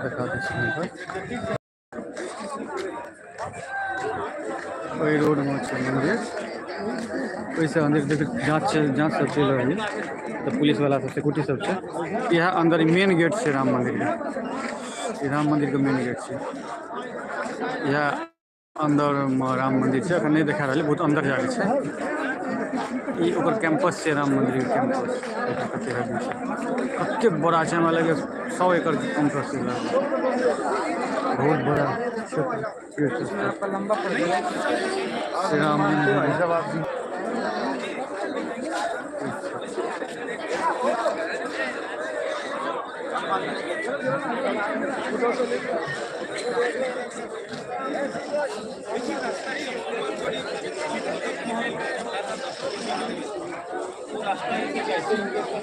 देखा दै छी ओहि रोड में छै मंदिर। ओहिसे अंदर देख जांच सब चल रहल है, तो पुलिस वाला सब सिक्योरिटी सब छै। यह अंदर मेन गेट छै राम मंदिर के, राम मंदिर के मेन गेट छै। यह अंदर राम मंदिर छै, अखन नहीं देखा रहल, बहुत अंदर जाके छै। ई ओकर कैंपस छै राम मंदिर के कैंपस, कते बड़ा छै, हमरा लगे 100 एकड़ के कैंपस छै, बहुत बड़ा लंबा पड़ गया श्री राम मंदिर।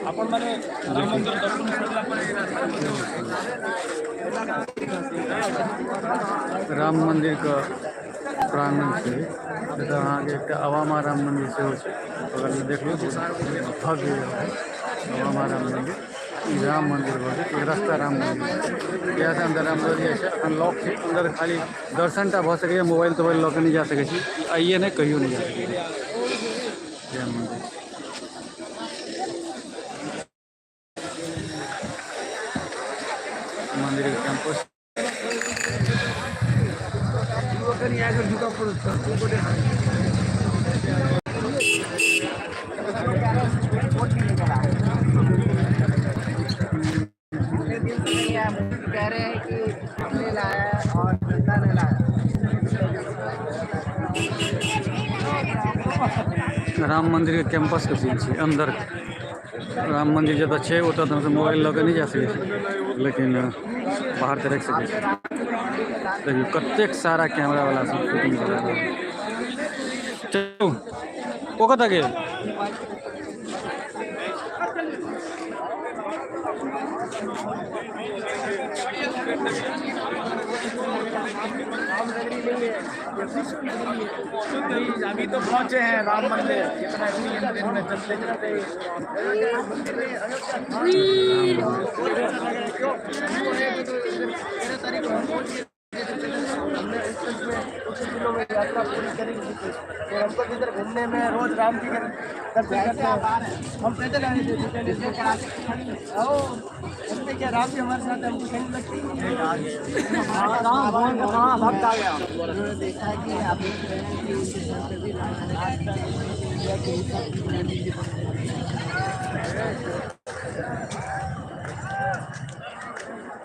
अपन माने राम मंदिर दर्शन करला पर राम मंदिर का प्रांगण छै, अहाँ के एकटा अवामा राम मंदिर सेहो छै, बगल में देख लो भव्य अवामा राम मंदिर। राम मंदिर भऽ गेल, एक रास्ता राम मंदिर, यहाँ से अंदर राम मंदिर छै, अखन लॉक छै अंदर, खाली दर्शन टा भऽ सकैए, मोबाइल तोबाइल लऽ के नहीं जा सकै छी, आइए नहीं कहियो नहीं जा सकै। जय मंदिर मंदिर के कैंपस कह रहे हैं कि हमने लाया और जनता ने लाया। राम मंदिर के कैंपस के सीन छै अंदर। राम मंदिर जतऽ छै ओतऽ तऽ हमसब मोबाइल लऽ के नहीं जा सकै छी, लेकिन बाहर तऽ रख सकै छी। देखियो कतेक सारा कैमरा वाला सब शूटिंग कर रहल है। चलू ओ कतऽ गेल? अभी तो पहुंचे हैं राम मंदिर, कितना में चलते चलते यात्रा पूरी करेंगे। तो हमको इधर घूमने में रोज राम जी के दर्शन करते हैं। हम पैदल आए थे, क्या राम जी हमारे साथ हमको कहीं लगती भक्त आ गया। उन्होंने देखा कि आप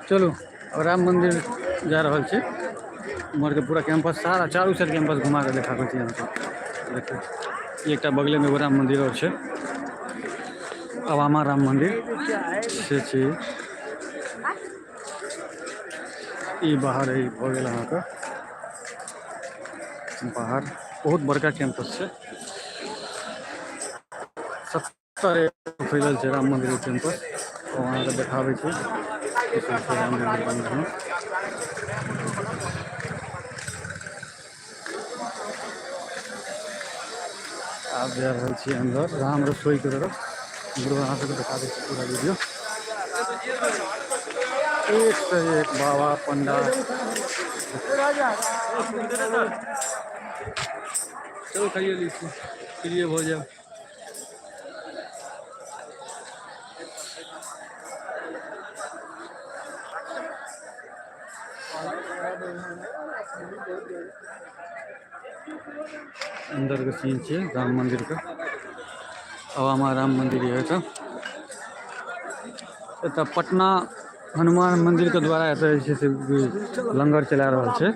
चलो राम मंदिर जा रहा है, उमर के पूरा कैंपस सारा चारू साइड कैंपस घुमा के देखाबे छी हमसब। देखियो एक बगले में एगो राम मंदिर और छै, अवामा राम मंदिर से छै। ई बाहर है हो गेल अहाँ के बाहर, बहुत बड़का कैंपस छै, 70 एकड़ फैलल छै राम मंदिर के कैंपस। अहाँ के देखाबे छी राम मंदिर में। आप जा रहे छी अंदर राम रसोई की तरफ, अहाँ सबके देखा दै छी पूरा वीडियो। एक से एक बाबा पंडा, चलो खाइए लीजिए, फ्री हो जाओ। अंदर का सीन है राम मंदिर का, अवामा राम मंदिर है। तो पटना हनुमान मंदिर के द्वारा लंगर चला रहा है,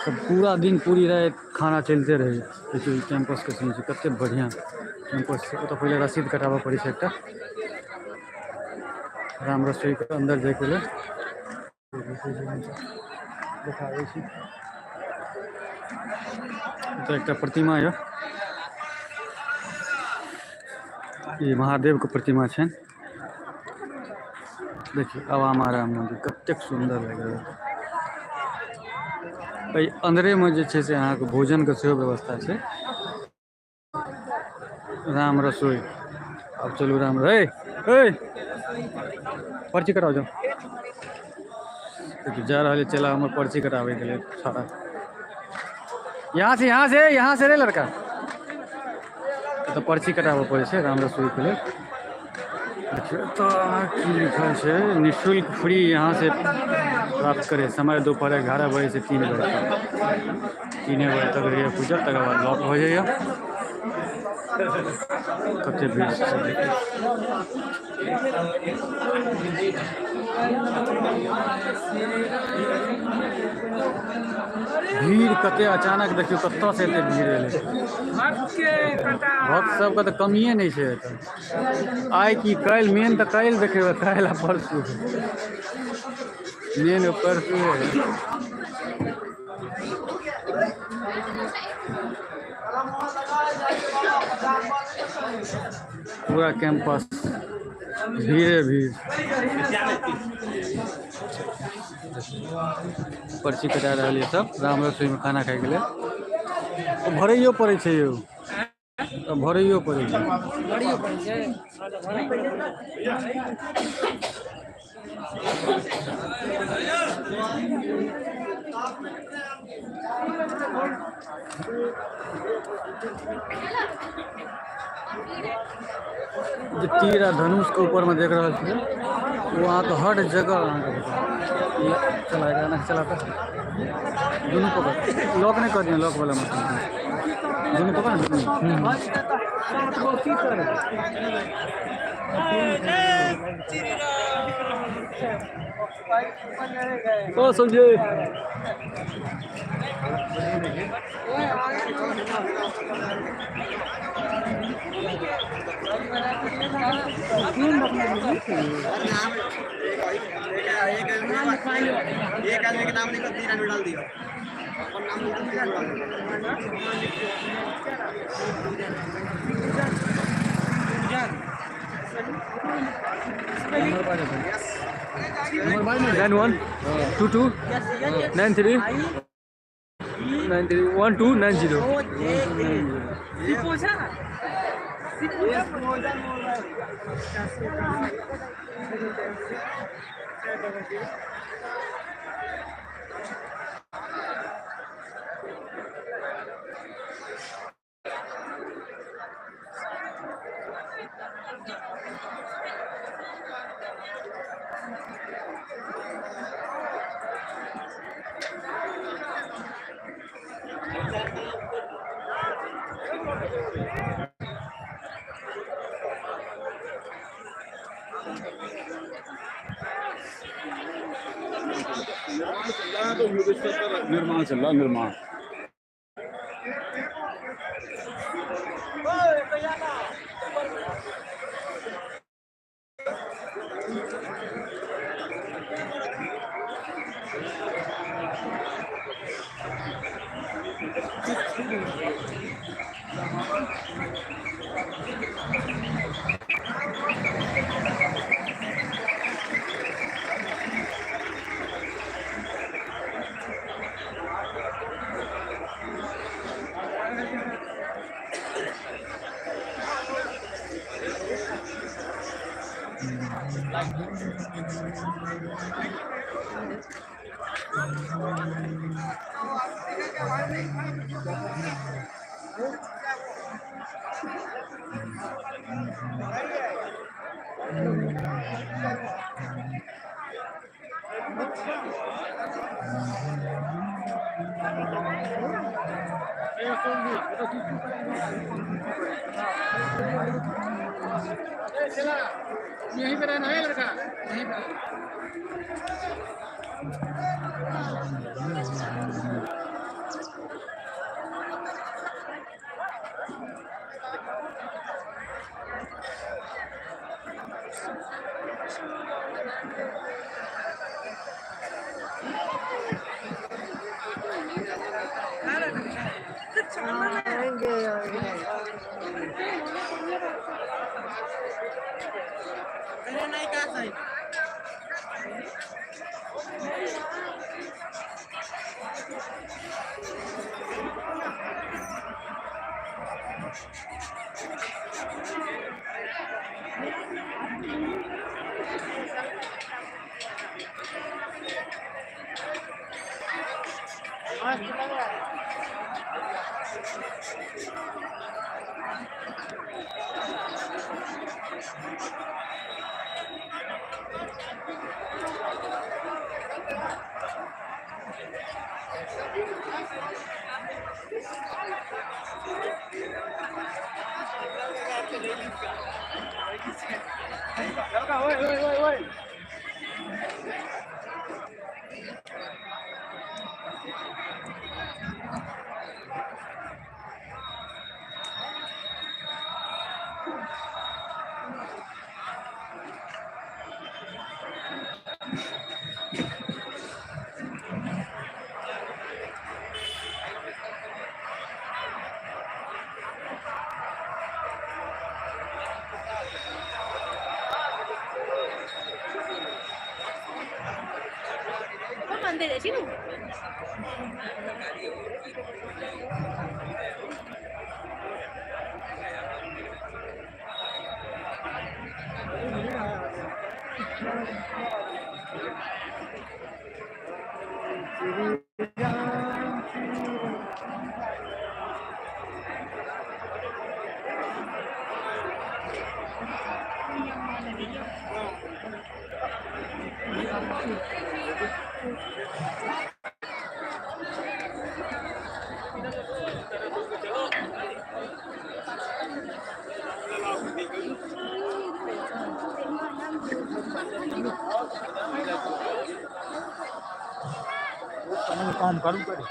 तो पूरा दिन पूरी रात खाना चलते रहे। कैंपस के सीन कते बढ़िया कैंपस है। तो पहले रसीद कटाबऽ पड़े छै एकटा राम रसोई के अंदर जाए के लिए। देखाबै छी तो एक प्रतिमा है, ये महादेव के प्रतिमा है। देखिए अवामा राम मंदिर कतेक सुंदर लग रहा है। अंदरे में जे छै से अहाँ के भोजन के सेहो व्यवस्था है, राम रसोई। अब चलू राम रे पर्ची कटाओ जाओ। तो जा रहा चला हम पर्ची कटावे के लिए सारा यहाँ से रे लड़का तो पर्ची कटाबे पड़े से राम रसोई के लिए। देखिए तो की लिखल है निःशुल्क फ्री यहाँ से प्राप्त करें। समय दोपहर 11 बजे से 3 बजे तक 3 बजे तक रहिए पूजा तक बाद लॉक हो जाइए। कते भीड़ से भीड़ कते अचानक देखियो कत्ता से एते भीड़ एले भक्त सबके तो कमिए नहीं है। आइ कि काल्हि मेन तो काल्हि देखेबै काल्हि आ परसू मेन परसू है। पूरा कैंपस भीड़ भीड़ पर्ची कटा रहा है सब राम रसोई में खाना खाए के लिए भरइयो पड़े छै यौ भरइयो पड़े छै। जो तीर आ धनुष के ऊपर में देख रहा है वहाँ तो हर जगह चला चलाता दोनों पकड़ लॉक नहीं कर दिया लॉक वाला मशीन दोनों पकड़ ओ संजय एक आदमी के नाम लिखो 3 आदमी डाल दियो और नाम लिखो 3 डाल दियो 9122 93 93 1290 निर्माण चल रहा निर्माण यहीं पे रहना है लड़का यहीं पे नहीं कहा सही Kok mantai dari sini? काम करूँ करे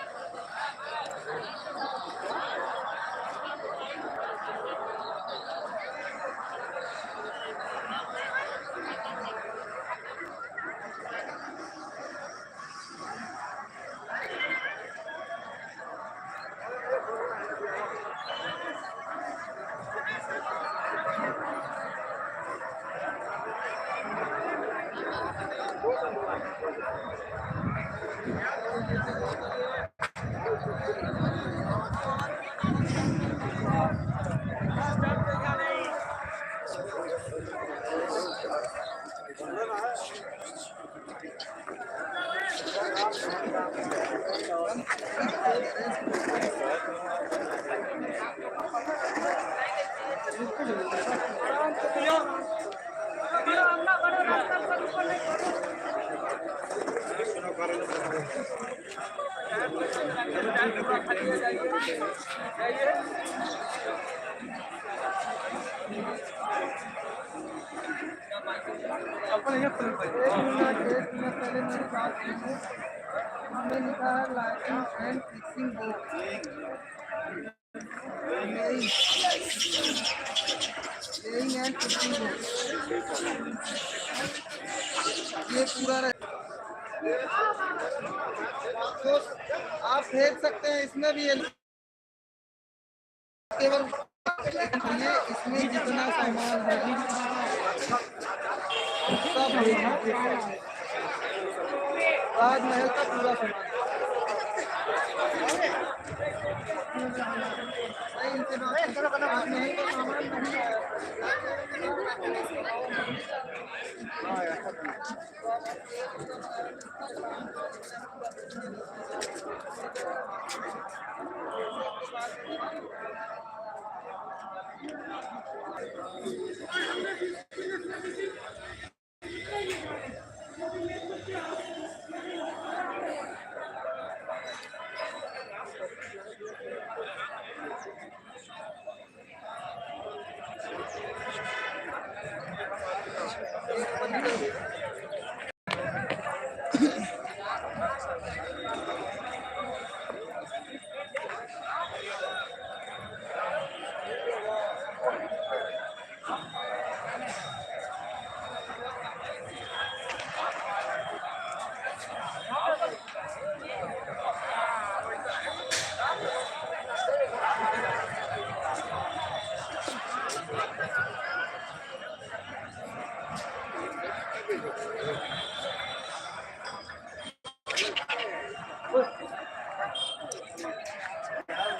हमने लिखा है lighting and fixing book playing and fixing book ये पूरा तो आप देख सकते हैं इसमें भी ये केवल ये इसमें जितना सामान है सब ताजमहल का पूरा सामान इनसे ताजमहल का सामान नहीं आया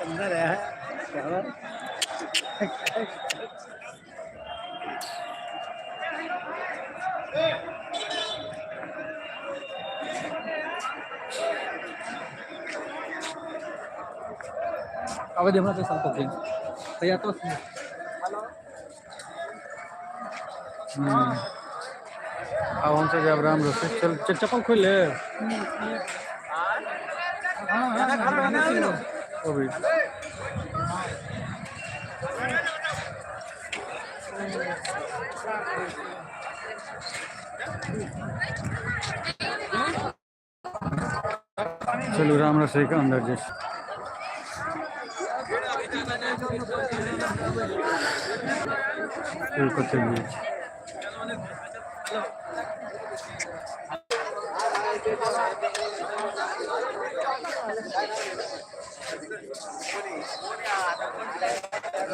अंदर है अब देखना तो सब कुछ भैया तो अब हमसे जब राम से चल चप्पल खोल ले ओ भी चलो राम रसोई का अंदर जैसे चलिए